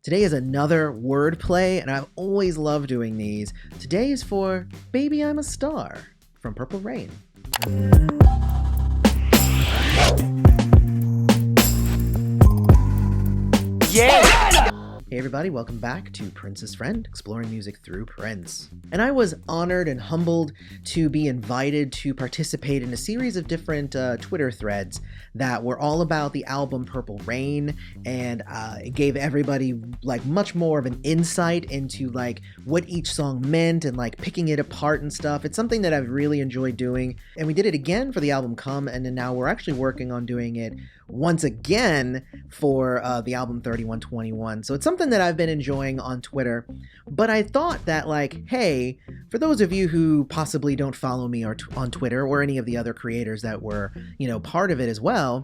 Today is another wordplay, and I've always loved doing these. Today is for Baby I'm a Star from Purple Rain. Yeah! Hey everybody, welcome back to Prince's Friend, exploring music through Prince. And I was honored and humbled to be invited to participate in a series of different Twitter threads that were all about the album Purple Rain, and it gave everybody like much more of an insight into like what each song meant and like picking it apart and stuff. It's something that I've really enjoyed doing, and we did it again for the album Come, and then now we're actually working on doing it once again for the album 3121. So it's something that I've been enjoying on Twitter, but I thought that like, hey, for those of you who possibly don't follow me on Twitter or any of the other creators that were, part of it as well,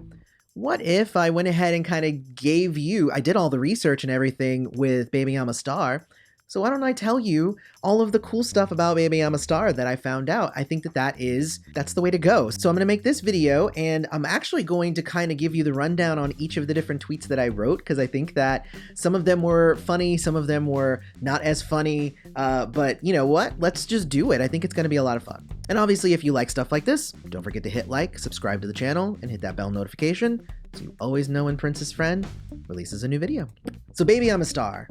what if I went ahead and kind of gave you, I did all the research and everything with Baby I'm a Star, so why don't I tell you all of the cool stuff about Baby I'm a Star that I found out? I think that's the way to go. So I'm going to make this video, and I'm actually going to kind of give you the rundown on each of the different tweets that I wrote, because I think that some of them were funny, some of them were not as funny, but you know what? Let's just do it. I think it's going to be a lot of fun. And obviously, if you like stuff like this, don't forget to hit like, subscribe to the channel, and hit that bell notification so you always know when Prince's Friend releases a new video. So Baby I'm a Star.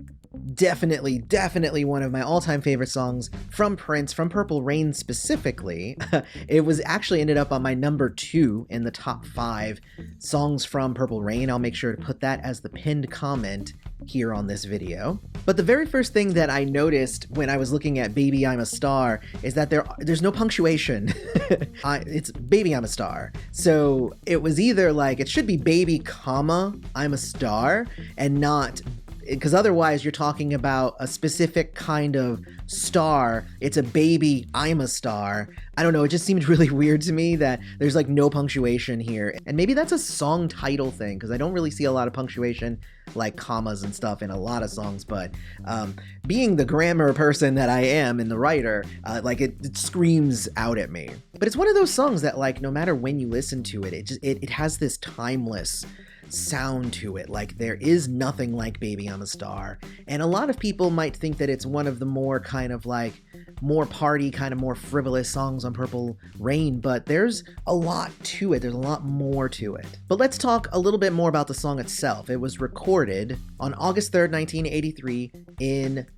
Definitely one of my all-time favorite songs from Prince, from Purple Rain specifically. It was actually ended up on my number 2 in the top 5 songs from Purple Rain. I'll make sure to put that as the pinned comment here on this video. But the very first thing that I noticed when I was looking at Baby I'm a Star is that there's no punctuation. It's Baby I'm a Star. So it was either like, it should be Baby, comma, I'm a Star, and not, because otherwise you're talking about a specific kind of star. It's a baby, I'm a star. I don't know, it just seemed really weird to me that there's like no punctuation here. And maybe that's a song title thing, because I don't really see a lot of punctuation like commas and stuff in a lot of songs, but being the grammar person that I am and the writer, like it screams out at me. But it's one of those songs that like no matter when you listen to it, it has this timeless sound to it. Like there is nothing like Baby I'm a Star, and a lot of people might think that it's one of the more kind of like more party, kind of more frivolous songs on Purple Rain, but there's a lot to it. There's a lot more to it. But let's talk a little bit more about the song itself. It was recorded on August 3rd, 1983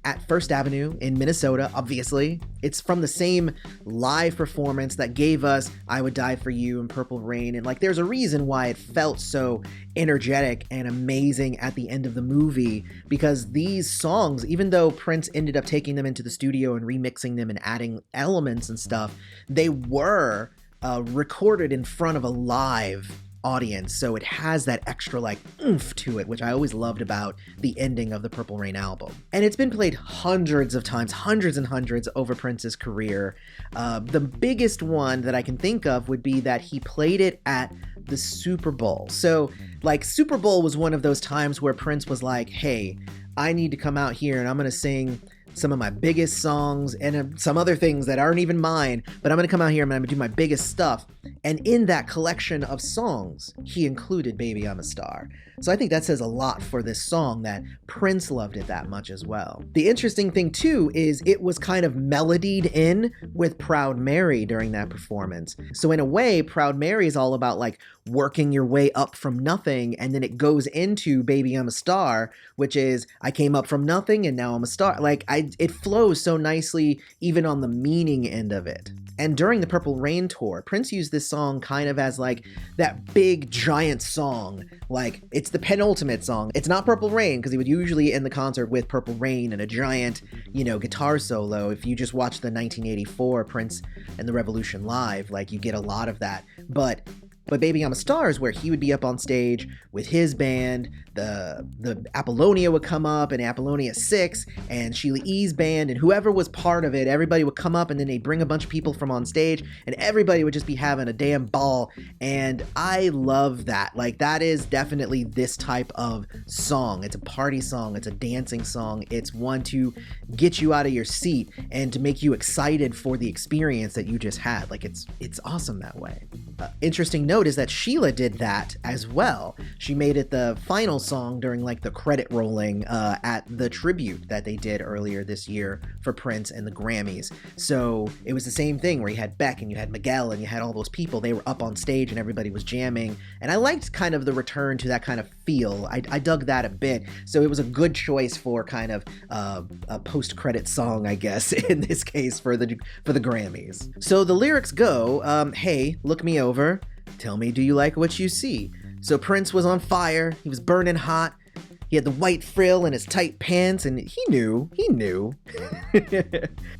at First Avenue in Minnesota, obviously. It's from the same live performance that gave us I Would Die For You and Purple Rain, and like there's a reason why it felt so energetic and amazing at the end of the movie, because these songs, even though Prince ended up taking them into the studio and remixing them and adding elements and stuff, they were recorded in front of a live audience, so it has that extra like oomph to it, which I always loved about the ending of the Purple Rain album. And it's been played hundreds of times, hundreds and hundreds over Prince's career. The biggest one that I can think of would be that he played it at the Super Bowl. So like Super Bowl was one of those times where Prince was like, hey, I need to come out here and I'm gonna sing some of my biggest songs and some other things that aren't even mine, but I'm gonna come out here and I'm gonna do my biggest stuff. And in that collection of songs, he included Baby I'm a Star. So I think that says a lot for this song, that Prince loved it that much as well. The interesting thing too is it was kind of melodied in with Proud Mary during that performance. So in a way, Proud Mary is all about like working your way up from nothing, and then it goes into Baby I'm a Star, which is I came up from nothing and now I'm a star. Like it flows so nicely even on the meaning end of it. And during the Purple Rain tour, Prince used this song kind of as like that big giant song. Like it's the penultimate song. It's not Purple Rain, because he would usually end the concert with Purple Rain and a giant, guitar solo. If you just watch the 1984 Prince and the Revolution live, like you get a lot of that. But Baby I'm a Star is where he would be up on stage with his band, the Apollonia would come up, and Apollonia 6, and Sheila E.'s band, and whoever was part of it, everybody would come up, and then they'd bring a bunch of people from on stage, and everybody would just be having a damn ball, and I love that. Like, that is definitely this type of song. It's a party song, it's a dancing song, it's one to get you out of your seat, and to make you excited for the experience that you just had. Like, it's awesome that way. Interesting note, note is that Sheila did that as well. She made it the final song during like the credit rolling at the tribute that they did earlier this year for Prince and the Grammys. So it was the same thing where you had Beck and you had Miguel and you had all those people. They were up on stage and everybody was jamming. And I liked kind of the return to that kind of feel. I dug that a bit. So it was a good choice for kind of a post-credit song, I guess, in this case for the Grammys. So the lyrics go, hey, look me over. Tell me, do you like what you see? So Prince was on fire. He was burning hot. He had the white frill in his tight pants, and he knew.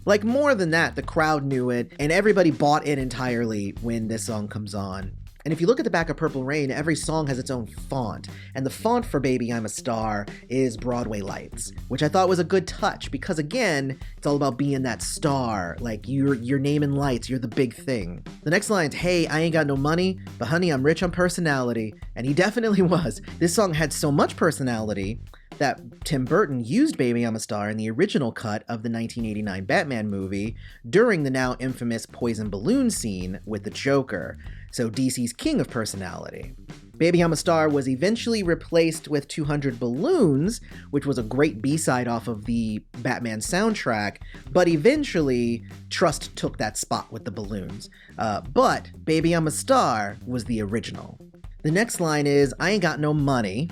Like, more than that, the crowd knew it, and everybody bought in entirely when this song comes on. And if you look at the back of Purple Rain, every song has its own font. And the font for Baby I'm a Star is Broadway Lights, which I thought was a good touch because, again, it's all about being that star. Like, your name in lights, you're the big thing. The next line's, hey, I ain't got no money, but honey, I'm rich on personality. And he definitely was. This song had so much personality that Tim Burton used Baby I'm a Star in the original cut of the 1989 Batman movie during the now infamous poison balloon scene with the Joker. So DC's king of personality. Baby I'm a Star was eventually replaced with 200 Balloons, which was a great B-side off of the Batman soundtrack, but eventually Trust took that spot with the balloons. But Baby I'm a Star was the original. The next line is, I ain't got no money.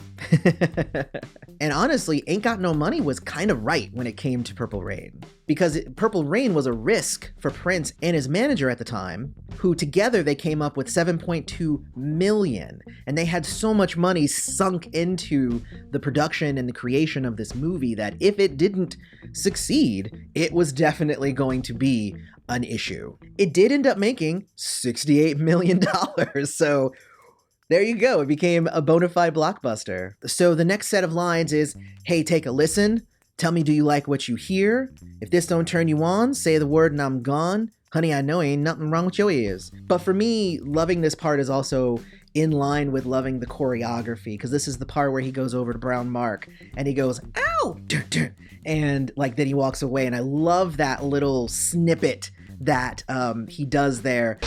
And honestly, ain't got no money was kind of right when it came to Purple Rain. Because Purple Rain was a risk for Prince and his manager at the time, who together they came up with $7.2 million. And they had so much money sunk into the production and the creation of this movie that if it didn't succeed, it was definitely going to be an issue. It did end up making $68 million. So there you go. It became a bona fide blockbuster. So the next set of lines is, hey, take a listen. Tell me, do you like what you hear? If this don't turn you on, say the word and I'm gone. Honey, I know ain't nothing wrong with your ears. But for me, loving this part is also in line with loving the choreography, because this is the part where he goes over to Brown Mark and he goes, ow! And like then he walks away. And I love that little snippet that he does there.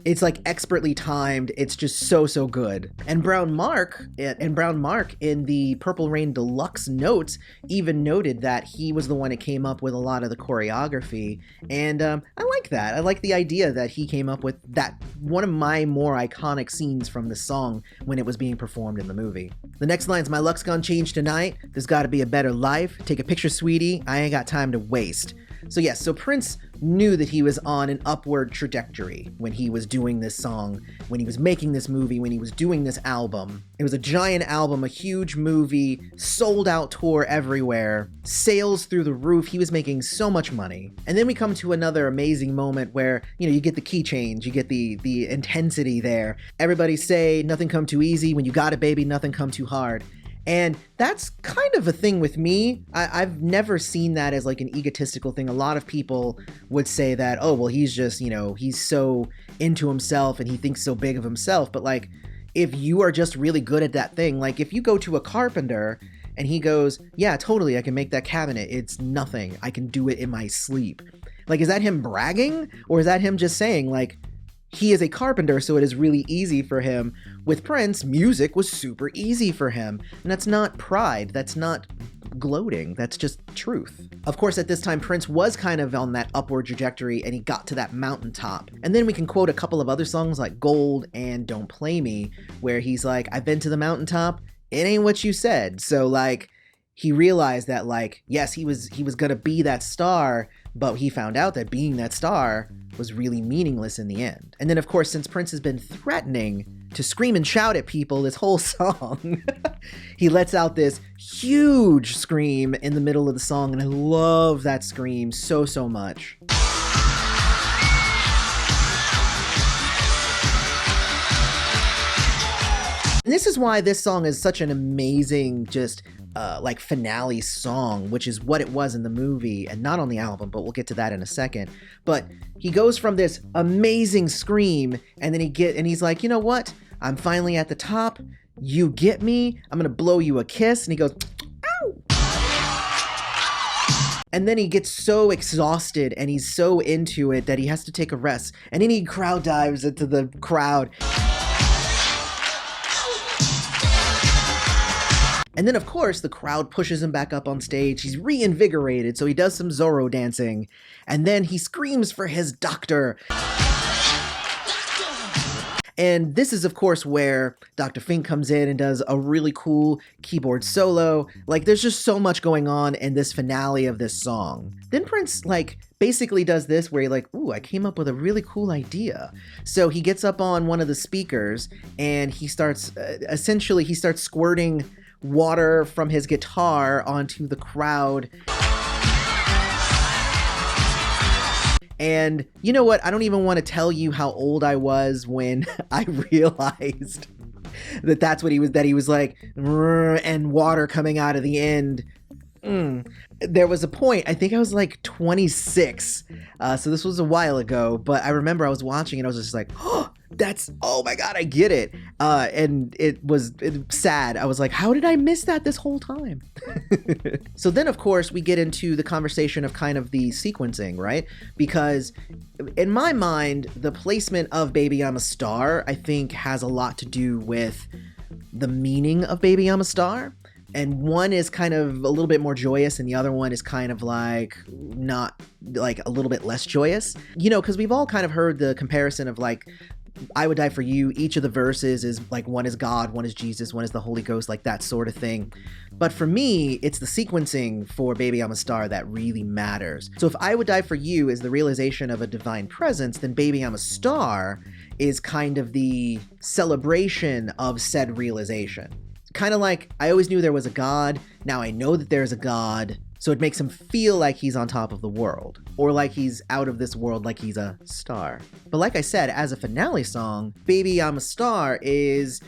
It's like expertly timed. It's just so good. And Brown Mark in the Purple Rain Deluxe notes even noted that he was the one that came up with a lot of the choreography. And I like that. I like the idea that he came up with that, one of my more iconic scenes from the song when it was being performed in the movie. The next line's, my luck's gonna change tonight. There's gotta be a better life. Take a picture, sweetie. I ain't got time to waste. So yes, so Prince knew that he was on an upward trajectory when he was doing this song, when he was making this movie, when he was doing this album. It was a giant album, a huge movie, sold out tour everywhere, sales through the roof. He was making so much money. And then we come to another amazing moment where, you know, you get the key change, you get the intensity there. Everybody say, nothing come too easy. When you got it, baby, nothing come too hard. And that's kind of a thing with me. I've never seen that as like an egotistical thing. A lot of people would say that, oh, well, he's just, you know, he's so into himself and he thinks so big of himself. But like, if you are just really good at that thing, like if you go to a carpenter and he goes, yeah, totally, I can make that cabinet. It's nothing. I can do it in my sleep. Like, is that him bragging? Or is that him just saying like, he is a carpenter, so it is really easy for him. With Prince, music was super easy for him. And that's not pride. That's not gloating. That's just truth. Of course, at this time, Prince was kind of on that upward trajectory and he got to that mountaintop. And then we can quote a couple of other songs like Gold and Don't Play Me, where he's like, I've been to the mountaintop. It ain't what you said. So like, he realized that like, yes, he was gonna be that star, but he found out that being that star was really meaningless in the end. And then of course, since Prince has been threatening to scream and shout at people this whole song, he lets out this huge scream in the middle of the song, and I love that scream so much. And this is why this song is such an amazing, just like finale song, which is what it was in the movie and not on the album, but we'll get to that in a second. But he goes from this amazing scream and then he's like, you know what? I'm finally at the top. You get me? I'm gonna blow you a kiss. And he goes, ow! And then he gets so exhausted and he's so into it that he has to take a rest. And then he crowd dives into the crowd. And then, of course, the crowd pushes him back up on stage. He's reinvigorated, so he does some Zorro dancing. And then he screams for his doctor. And this is, of course, where Dr. Fink comes in and does a really cool keyboard solo. Like, there's just so much going on in this finale of this song. Then Prince, like, basically does this where he like, ooh, I came up with a really cool idea. So he gets up on one of the speakers and he starts, essentially, he starts squirting water from his guitar onto the crowd. And you know what? I don't even want to tell you how old I was when I realized that that's what he was like, and water coming out of the end. There was a point, I think I was like 26. So this was a while ago, but I remember I was watching and I was just like, oh my God, I get it. And it was sad. I was like, how did I miss that this whole time? So then, of course, we get into the conversation of kind of the sequencing, right? Because in my mind, the placement of Baby I'm a Star, I think, has a lot to do with the meaning of Baby I'm a Star. And one is kind of a little bit more joyous and the other one is kind of like not like a little bit less joyous, you know, because we've all kind of heard the comparison of like, I Would Die For You. Each of the verses is like, one is God, one is Jesus, one is the Holy Ghost, like that sort of thing. But for me, it's the sequencing for Baby I'm a Star that really matters. So if I Would Die For You is the realization of a divine presence, then Baby I'm a Star is kind of the celebration of said realization. Kind of like, I always knew there was a God, now I know that there's a God, so it makes him feel like he's on top of the world, or like he's out of this world, like he's a star. But like I said, as a finale song, Baby I'm a Star is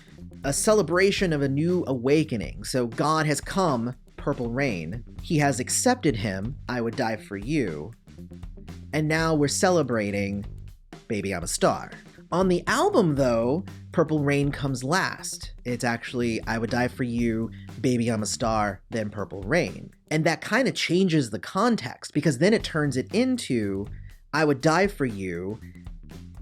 a celebration of a new awakening. So God has come, Purple Rain, he has accepted him, I Would Die For You, and now we're celebrating Baby I'm a Star. On the album, though, Purple Rain comes last. It's actually I Would Die For You, Baby I'm a Star, then Purple Rain. And that kind of changes the context because then it turns it into I Would Die For You,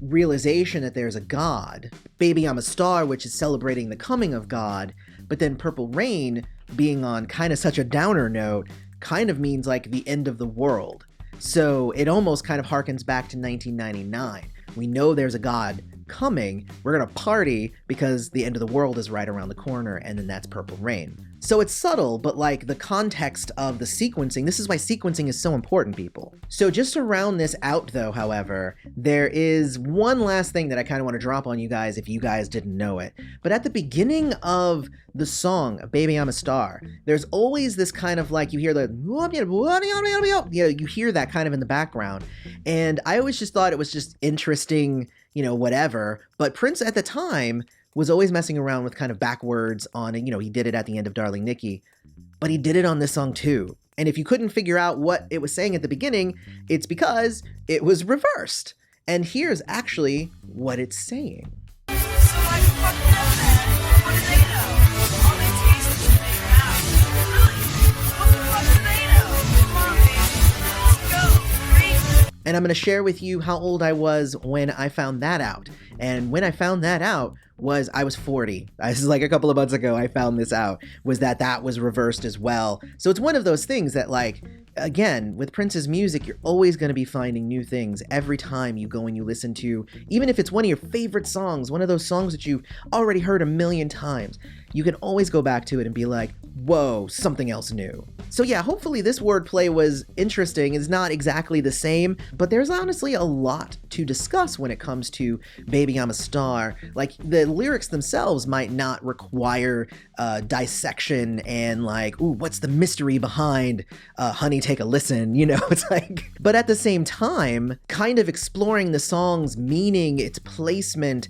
realization that there's a God, Baby I'm a Star, which is celebrating the coming of God, but then Purple Rain being on kind of such a downer note kind of means like the end of the world. So it almost kind of harkens back to 1999. We know there's a God coming, we're gonna party because the end of the world is right around the corner, and then that's Purple Rain. So it's subtle, but like the context of the sequencing, this is why sequencing is so important, people. So just to round this out though, however, there is one last thing that I kind of want to drop on you guys if you guys didn't know it. But at the beginning of the song, Baby I'm a Star, there's always this kind of like, you hear the, you hear that kind of in the background. And I always just thought it was just interesting, you know, whatever. But Prince at the time was always messing around with kind of backwards on, you know, he did it at the end of Darling Nikki, but he did it on this song too. And if you couldn't figure out what it was saying at the beginning, it's because it was reversed. And here's actually what it's saying. So I fucking know that. What do they know? All they taste is what they have. Really? What the fuck do they know? Come on, baby. Let's go. Crazy. And I'm going to share with you how old I was when I found that out. And when I found that out was I was 40. This is like a couple of months ago I found this out, was that was reversed as well. So it's one of those things that, like, again, with Prince's music, you're always going to be finding new things every time you go and you listen to, even if it's one of your favorite songs, one of those songs that you've already heard a million times, you can always go back to it and be like, whoa, something else new. So yeah, hopefully this wordplay was interesting. It's not exactly the same, but there's honestly a lot to discuss when it comes to Baby I'm a Star. Like, the lyrics themselves might not require dissection and like, ooh, what's the mystery behind Honey, Take a Listen, you know, it's like, but at the same time, kind of exploring the song's meaning, its placement,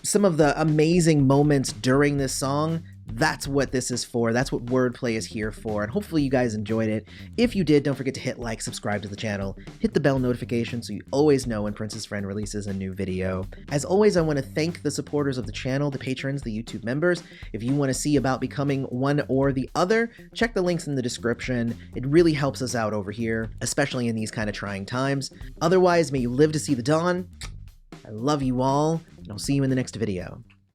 some of the amazing moments during this song, That's what this is for. That's what Wordplay is here for, and hopefully you guys enjoyed it. If you did, don't forget to hit like, subscribe to the channel, hit the bell notification so you always know when Princess Friend releases a new video. As always, I want to thank the supporters of the channel, the patrons, the YouTube members. If you want to see about becoming one or the other, check the links in the description. It really helps us out over here, especially in these kind of trying times. Otherwise, may you live to see the dawn. I love you all, and I'll see you in the next video.